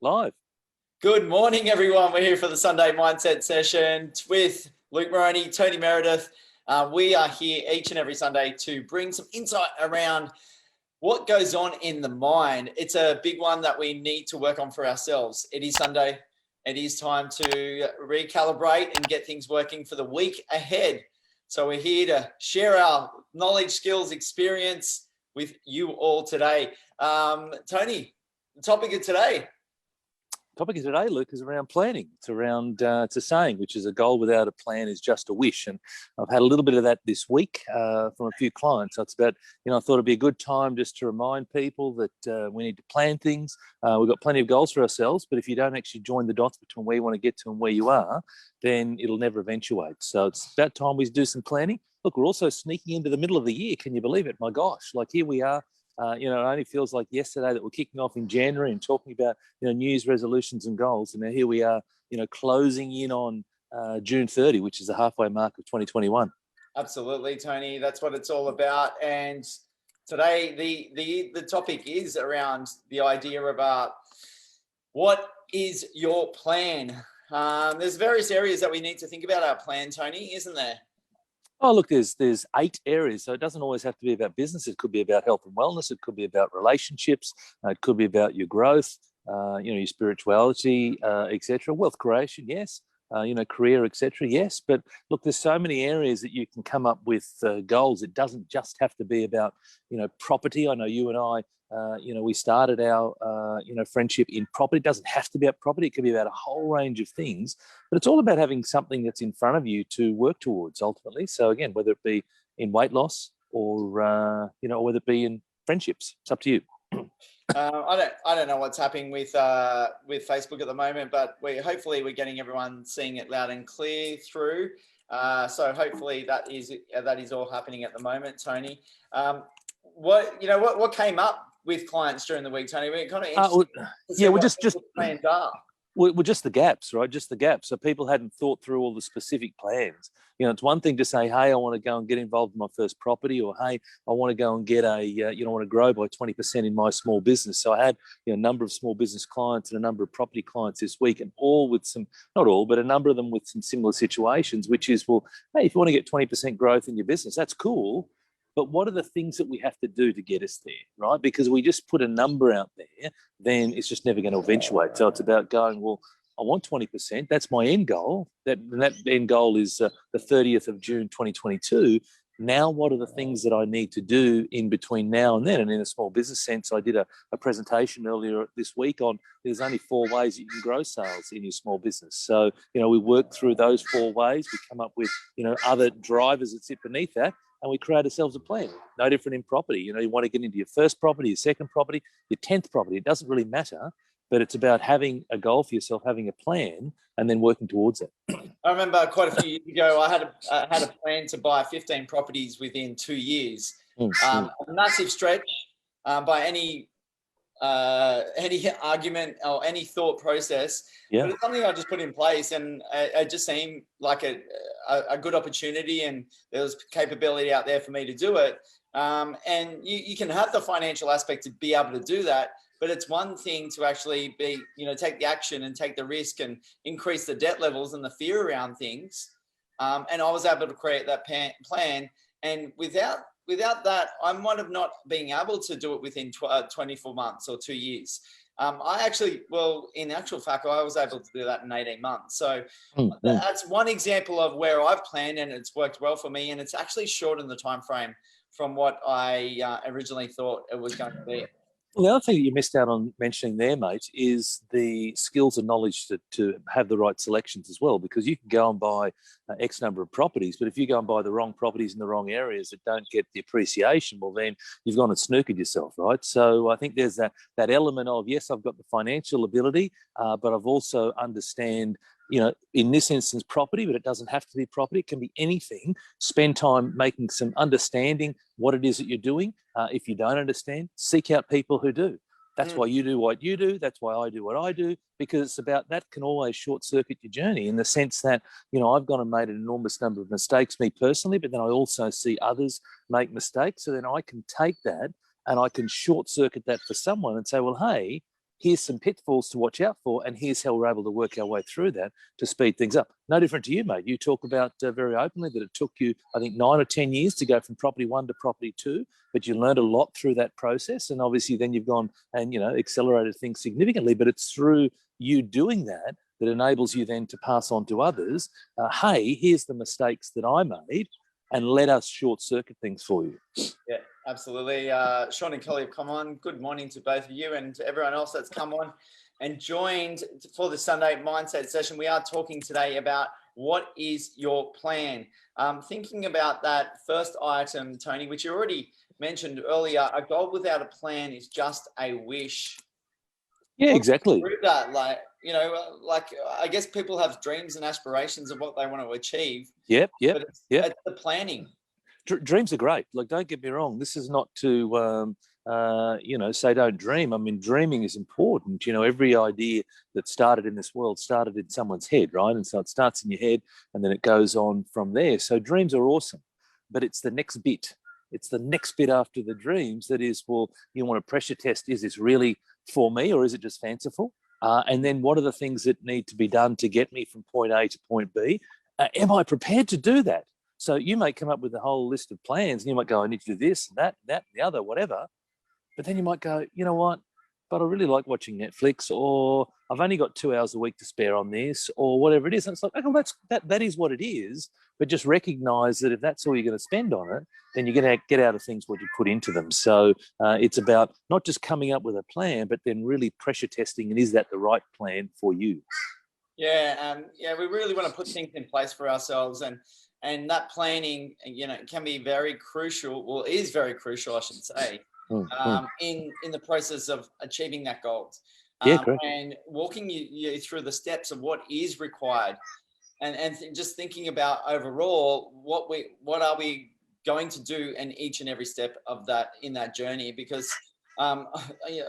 Live. Good morning, everyone. We're here for the Sunday Mindset Session with Luke Moroney, Tony Meredith. We are here each and every Sunday to bring some insight around what goes on in the mind. It's a big one that we need to work on for ourselves. It is Sunday. It is time to recalibrate and get things working for the week ahead. So we're here to share our knowledge, skills, experience with you all today. Tony, the topic of today. Topic of today, Luke, is around planning. It's around it's a saying, which is a goal without a plan is just a wish. And I've had a little bit of that this week from a few clients. So it's about, I thought it'd be a good time just to remind people that we need to plan things. We've got plenty of goals for ourselves, but if you don't actually join the dots between where you want to get to and where you are, then it'll never eventuate. So it's about time we do some planning. Look, we're also sneaking into the middle of the year. Can you believe it? My gosh, like here we are. It only feels like yesterday that we're kicking off in January and talking about, New Year's resolutions and goals. And now here we are, closing in on June 30, which is the halfway mark of 2021. Absolutely, Tony. That's what it's all about. And today, the topic is around the idea about what is your plan? There's various areas that we need to think about our plan, Tony, isn't there? Oh, look, there's 8 areas. So it doesn't always have to be about business. It could be about health and wellness. It could be about relationships. It could be about your growth, your spirituality, etc. Wealth creation, yes. Career, etc. Yes. But look, there's so many areas that you can come up with goals. It doesn't just have to be about, property. I know you and I, we started our, friendship in property. It doesn't have to be about property. It could be about a whole range of things, but it's all about having something that's in front of you to work towards ultimately. So again, whether it be in weight loss or, whether it be in friendships, it's up to you. I don't know what's happening with Facebook at the moment, but hopefully we're getting everyone seeing it loud and clear through. So hopefully that is all happening at the moment, Tony. What came up with clients during the week, Tony? We're kind of we're just plans are. We're just the gaps, right? Just the gaps. So people hadn't thought through all the specific plans. It's one thing to say, hey, I want to go and get involved in my first property, or hey, I want to go and get I want to grow by 20% in my small business. So I had a number of small business clients and a number of property clients this week, and all with some, not all, but a number of them with some similar situations, which is, well, hey, if you want to get 20% growth in your business, that's cool. But what are the things that we have to do to get us there, right? Because we just put a number out there, then it's just never going to eventuate. So it's about going, well, I want 20%. That's my end goal. That end goal is the 30th of June, 2022. Now, what are the things that I need to do in between now and then? And in a small business sense, I did a presentation earlier this week on there's only 4 ways you can grow sales in your small business. So, we work through those 4 ways. We come up with, other drivers that sit beneath that. And we create ourselves a plan. No different in property. You want to get into your first property, your second property, your 10th property. It doesn't really matter, but it's about having a goal for yourself, having a plan, and then working towards it. I remember quite a few years ago, I had a plan to buy 15 properties within 2 years. A massive stretch by any argument or any thought process. Yeah. But it's something I just put in place, and it just seemed like a good opportunity, and there was capability out there for me to do it. And you can have the financial aspect to be able to do that, but it's one thing to actually take the action and take the risk and increase the debt levels and the fear around things. And I was able to create that plan, and without that, I might have not been able to do it within 24 months or 2 years. In actual fact, I was able to do that in 18 months. So that's one example of where I've planned and it's worked well for me. And it's actually shortened the time frame from what I originally thought it was going to be. Well, the other thing that you missed out on mentioning there, mate, is the skills and knowledge to have the right selections as well, because you can go and buy X number of properties, but if you go and buy the wrong properties in the wrong areas that don't get the appreciation, well, then you've gone and snookered yourself, right? So I think there's that element of, yes, I've got the financial ability, but I've also understand in this instance, property, but it doesn't have to be property. It can be anything. Spend time making some understanding what it is that you're doing. If you don't understand, seek out people who do. That's why you do what you do. That's why I do what I do, because it's about that can always short circuit your journey in the sense that, I've gone and made an enormous number of mistakes, me personally, but then I also see others make mistakes. So then I can take that and I can short circuit that for someone and say, well, hey, here's some pitfalls to watch out for, and here's how we're able to work our way through that to speed things up. No different to you, mate. You talk about very openly that it took you, I think, 9 or 10 years to go from property 1 to property 2, but you learned a lot through that process, and obviously then you've gone and, accelerated things significantly, but it's through you doing that enables you then to pass on to others, hey, here's the mistakes that I made, and let us short circuit things for you. Yeah, absolutely. Sean and Kelly have come on. Good morning to both of you and to everyone else that's come on and joined for the Sunday Mindset session. We are talking today about what is your plan. Thinking about that first item, Tony, which you already mentioned earlier, a goal without a plan is just a wish. Yeah, exactly. That, I guess people have dreams and aspirations of what they want to achieve. Yep. But it's the planning. Dreams are great. Like, don't get me wrong. This is not to, say don't dream. I mean, dreaming is important. Every idea that started in this world started in someone's head, right? And so it starts in your head and then it goes on from there. So dreams are awesome, but it's the next bit. It's the next bit after the dreams that is, well, you want to pressure test, is this really for me or is it just fanciful? And then what are the things that need to be done to get me from point A to point B? Am I prepared to do that? So you may come up with a whole list of plans and you might go, I need to do this and that, and the other, whatever. But then you might go, you know what? But I really like watching Netflix, or I've only got 2 hours a week to spare on this, or whatever it is. And it's like, okay, well, that is what it is. But just recognize that if that's all you're going to spend on it, then you're going to get out of things what you put into them. So it's about not just coming up with a plan, but then really pressure testing, and is that the right plan for you? Yeah, we really want to put things in place for ourselves, and that planning, can be very crucial. Well, is very crucial, I should say, in the process of achieving that goal. And walking you through the steps of what is required, and just thinking about overall what are we going to do in each and every step of that in that journey, because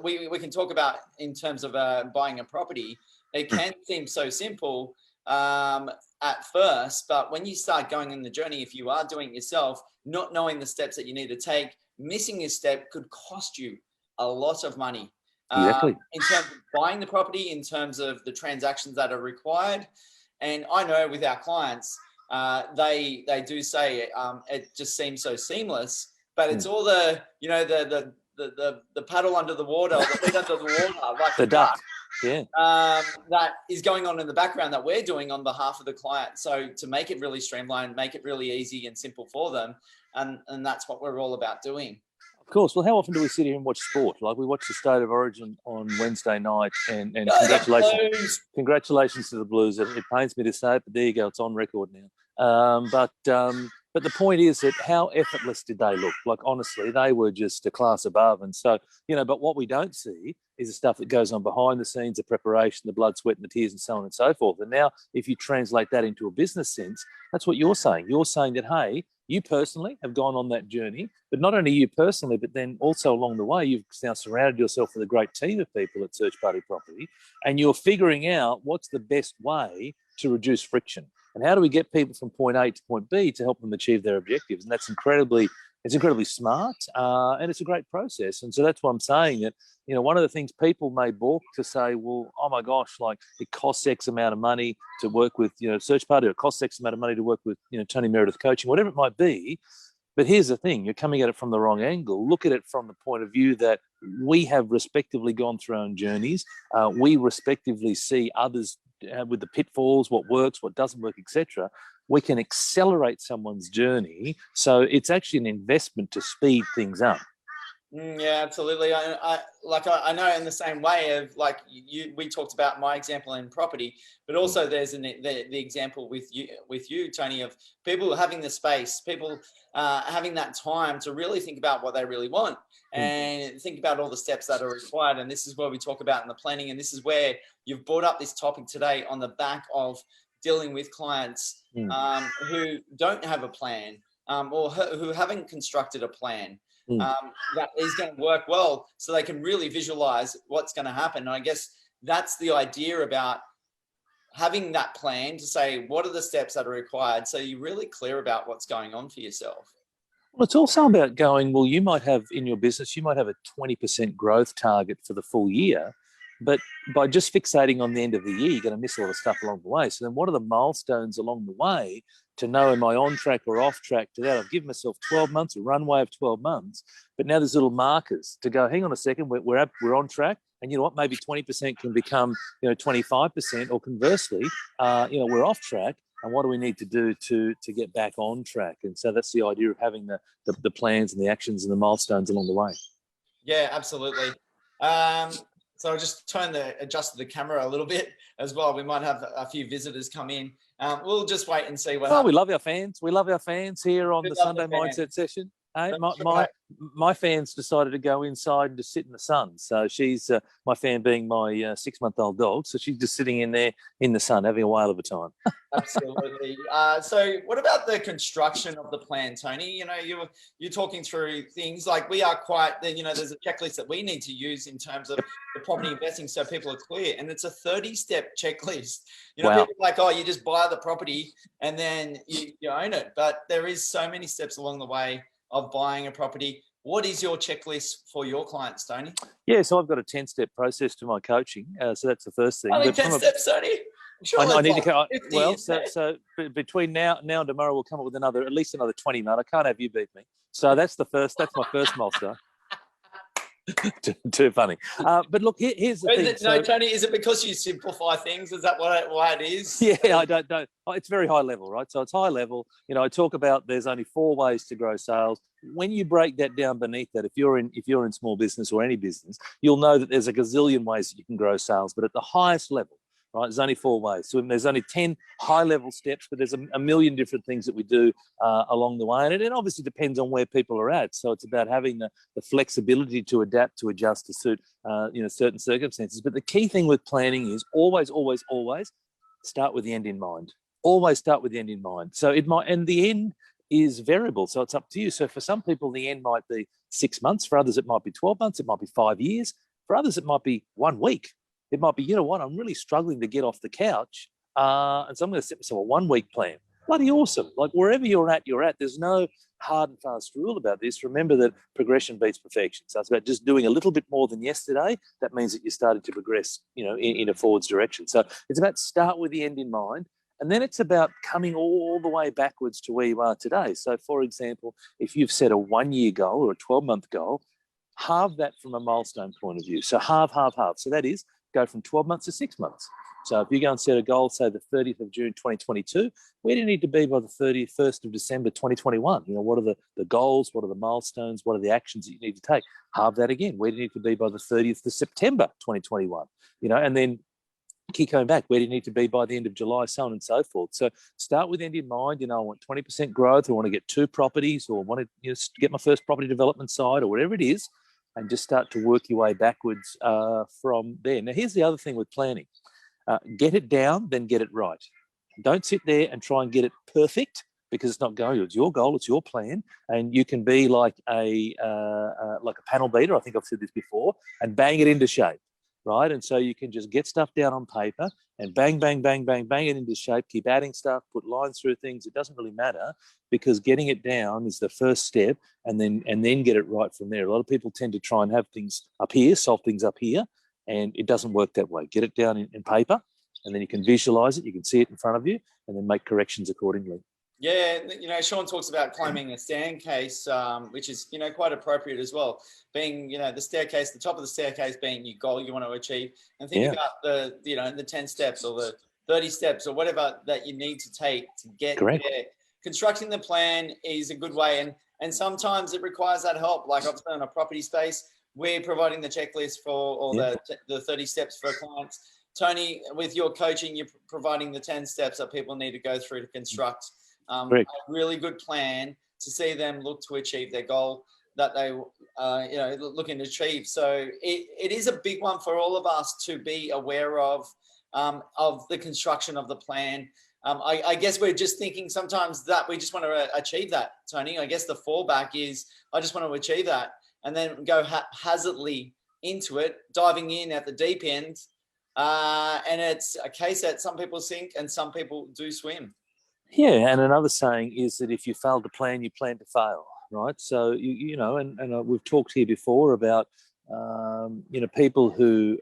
we can talk about in terms of buying a property. It can seem so simple at first, but when you start going on the journey, if you are doing it yourself, not knowing the steps that you need to take, missing a step could cost you a lot of money. Exactly. In terms of buying the property, in terms of the transactions that are required. And I know with our clients, they do say it just seems so seamless, but it's all the paddle under the water, or the feet under the water, like the duck. Yeah. That is going on in the background that we're doing on behalf of the client. So to make it really streamlined, make it really easy and simple for them. And that's what we're all about doing. Of course. Well, how often do we sit here and watch sport? Like, we watch the State of Origin on Wednesday night, and congratulations to the Blues. It pains me to say it, but there you go. It's on record now. But the point is that how effortless did they look? Like, honestly, they were just a class above. And so, but what we don't see is the stuff that goes on behind the scenes, the preparation, the blood, sweat, and the tears, and so on and so forth. And now, if you translate that into a business sense, that's what you're saying. You're saying that, hey, you personally have gone on that journey, but not only you personally, but then also along the way, you've now surrounded yourself with a great team of people at Search Party Property, and you're figuring out what's the best way to reduce friction. And how do we get people from point A to point B to help them achieve their objectives? And that's incredibly smart, and it's a great process. And so that's what I'm saying, that, one of the things people may balk to say, well, oh my gosh, like, it costs X amount of money to work with, Search Party, or it costs X amount of money to work with, Tony Meredith coaching, whatever it might be. But here's the thing, you're coming at it from the wrong angle. Look at it from the point of view that we have respectively gone through our own journeys. We respectively see others with the pitfalls, what works, what doesn't work, etc. We can accelerate someone's journey. So it's actually an investment to speed things up. Yeah, absolutely. I know in the same way of, like, we talked about my example in property, but also there's the example with you, Tony, of people having the space, people having that time to really think about what they really want and think about all the steps that are required. And this is where we talk about in the planning. And this is where you've brought up this topic today on the back of dealing with clients who don't have a plan, or who haven't constructed a plan. That is going to work well, so they can really visualize what's going to happen. And I guess that's the idea about having that plan, to say what are the steps that are required, so you're really clear about what's going on for yourself. Well, it's also about going, well, you might have in your business, you might have a 20% growth target for the full year, But by just fixating on the end of the year, you're going to miss a lot of stuff along the way. So then what are the milestones along the way to know, am I on track or off track to that? I've given myself 12 months, a runway of 12 months, but now there's little markers to go, hang on a second, we're on track. And you know what, maybe 20% can become, 25%, or conversely, we're off track. And what do we need to do to get back on track? And so that's the idea of having the plans and the actions and the milestones along the way. Yeah, absolutely. So I'll just adjust the camera a little bit as well. We might have a few visitors come in. We'll just wait and see what happens. We love our fans. We love our fans here on the Sunday Mindset session. Hey, my fans decided to go inside and just sit in the sun. So she's my fan being my 6-month-old dog. So she's just sitting in there in the sun, having a whale of a time. Absolutely. So what about the construction of the plan, Tony? You're talking through things like we are quite, there's a checklist that we need to use in terms of the property investing so people are clear. And it's a 30-step checklist. People are like, oh, you just buy the property and then you own it. But there is so many steps along the way of buying a property. What is your checklist for your clients, Tony? Yeah, so I've got a 10-step process to my coaching. So that's the first thing. Only 10 steps, Tony? I need to. So between now and tomorrow, we'll come up with at least another 20, mate. I can't have you beat me. So that's my first milestone. Too funny. But look, here's the thing. No, Tony, is it because you simplify things? Is that why it is? Yeah, I don't know. It's very high level, right? So it's high level. I talk about there's only 4 ways to grow sales. When you break that down beneath that, if you're in small business or any business, you'll know that there's a gazillion ways that you can grow sales. But at the highest level, right, there's only 4 ways. So there's only 10 high-level steps, but there's a million different things that we do along the way. And it obviously depends on where people are at. So it's about having the flexibility to adapt, to adjust to suit, certain circumstances. But the key thing with planning is always, always, always start with the end in mind. Always start with the end in mind. So and the end is variable. So it's up to you. So for some people, the end might be 6 months. For others, it might be 12 months. It might be 5 years. For others, it might be 1 week. It might be, I'm really struggling to get off the couch. And so I'm going to set myself a 1-week plan. Bloody awesome. Like wherever you're at. There's no hard and fast rule about this. Remember that progression beats perfection. So it's about just doing a little bit more than yesterday. That means that you started to progress, in a forwards direction. So it's about start with the end in mind. And then it's about coming all the way backwards to where you are today. So for example, if you've set a 1-year goal or a 12-month goal, halve that from a milestone point of view. So halve. So that is, go from 12 months to 6 months. So if you go and set a goal, say the 30th of June 2022, where do you need to be by the 31st of December 2021? What are the goals? What are the milestones? What are the actions that you need to take? Halve that again. Where do you need to be by the 30th of September 2021? And then keep going back. Where do you need to be by the end of July, so on and so forth. So start with end in mind. I want 20% growth, or I want to get 2 properties, or I want to get my first property development site, or whatever it is, and just start to work your way backwards from there. Now, here's the other thing with planning. Get it down, then get it right. Don't sit there and try and get it perfect, because it's not going to. It's your goal, it's your plan, and you can be like a panel beater, I think I've said this before, and bang it into shape, right? And so you can just get stuff down on paper and bang, bang, bang, bang, bang it into shape, keep adding stuff, put lines through things. It doesn't really matter, because getting it down is the first step, and then get it right from there. A lot of people tend to try and have things up here, solve things up here, and it doesn't work that way. Get it down in paper, and then you can visualize it, you can see it in front of you, and then make corrections accordingly. Yeah, Sean talks about climbing a staircase, which is, quite appropriate as well. Being, the staircase, the top of the staircase being your goal you want to achieve. And think about the 10 steps or the 30 steps or whatever that you need to take to get there. Constructing the plan is a good way. And sometimes it requires that help. Like I've done a property space, we're providing the checklist for the 30 steps for clients. Tony, with your coaching, you're providing the 10 steps that people need to go through to construct a really good plan to see them look to achieve their goal that they looking to achieve. So it is a big one for all of us to be aware of the construction of the plan. I guess we're just thinking sometimes that we just want to achieve that, Tony. I guess the fallback is I just want to achieve that, and then go haphazardly into it, diving in at the deep end. And it's a case that some people sink and some people do swim. Yeah, and another saying is that if you fail to plan, you plan to fail, right? So, and we've talked here before about People who,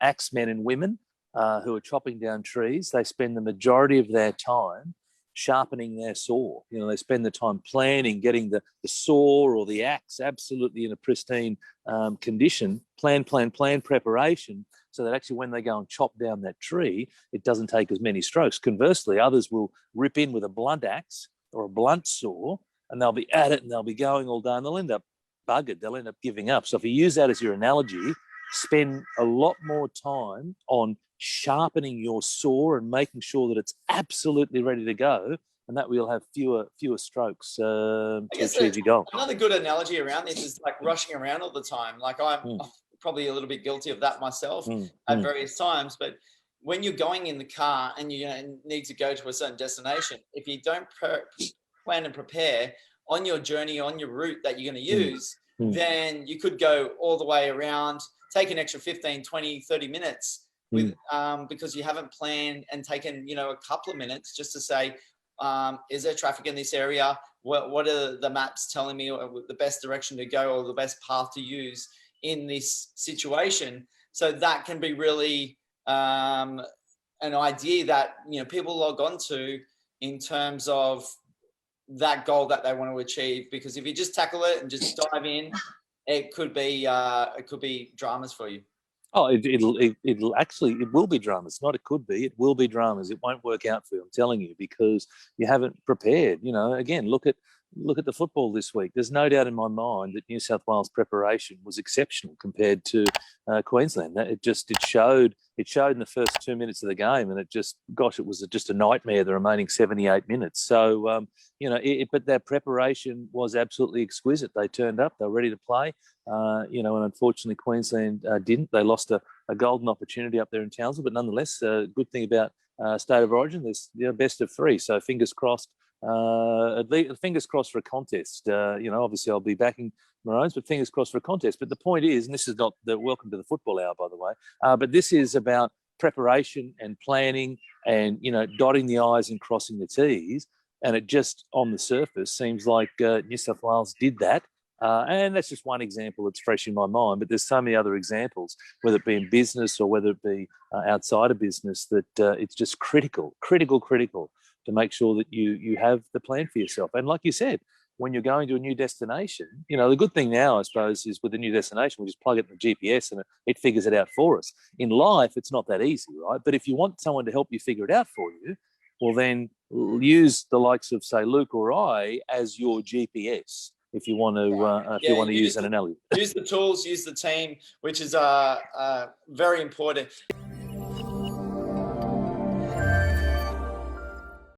axemen and women who are chopping down trees, they spend the majority of their time sharpening their saw. They spend the time planning, getting the saw or the axe absolutely in a pristine condition, plan preparation, so that actually when they go and chop down that tree, it doesn't take as many strokes. Conversely, others will rip in with a blunt axe or a blunt saw, and they'll be at it and they'll be going all day, and they'll end up buggered. They'll end up giving up. So if you use that as your analogy, spend a lot more time on sharpening your saw and making sure that it's absolutely ready to go, and that we'll have fewer strokes to achieve your goal. Another good analogy around this is like rushing around all the time. Like I'm probably a little bit guilty of that myself at various times, but when you're going in the car and you need to go to a certain destination, if you don't plan and prepare on your journey, on your route that you're going to use, then you could go all the way around, take an extra 15, 20, 30 minutes with because you haven't planned and taken, a couple of minutes just to say, is there traffic in this area? What are the maps telling me the best direction to go or the best path to use in this situation? So that can be really an idea that, people log on to in terms of that goal that they want to achieve, because if you just tackle it and just dive in, it could be dramas for you. Oh, it will be dramas. Not it could be. It will be dramas. It won't work out for you. I'm telling you, because you haven't prepared. Again, look at the football this week. There's no doubt in my mind that New South Wales preparation was exceptional compared to Queensland. It showed in the first 2 minutes of the game, and it was just a nightmare the remaining 78 minutes. So but their preparation was absolutely exquisite. They turned up. They were ready to play. And unfortunately Queensland didn't. They lost a golden opportunity up there in Townsville, but nonetheless, good thing about State of Origin, there's best of three. So fingers crossed. Fingers crossed for a contest. Obviously I'll be backing Maroons, but fingers crossed for a contest. But the point is, and this is not the welcome to the football hour, by the way, but this is about preparation and planning and, dotting the I's and crossing the T's. And it just, on the surface, seems like New South Wales did that. And that's just one example that's fresh in my mind, but there's so many other examples, whether it be in business or whether it be outside of business, that it's just critical to make sure that you have the plan for yourself. And like you said, when you're going to a new destination, the good thing now, I suppose, is with the new destination, we just plug it in the GPS and it figures it out for us. In life, it's not that easy, right? But if you want someone to help you figure it out for you, well, then use the likes of, say, Luke or I as your GPS. If you want to use an analogy. Use the tools, use the team, which is very important.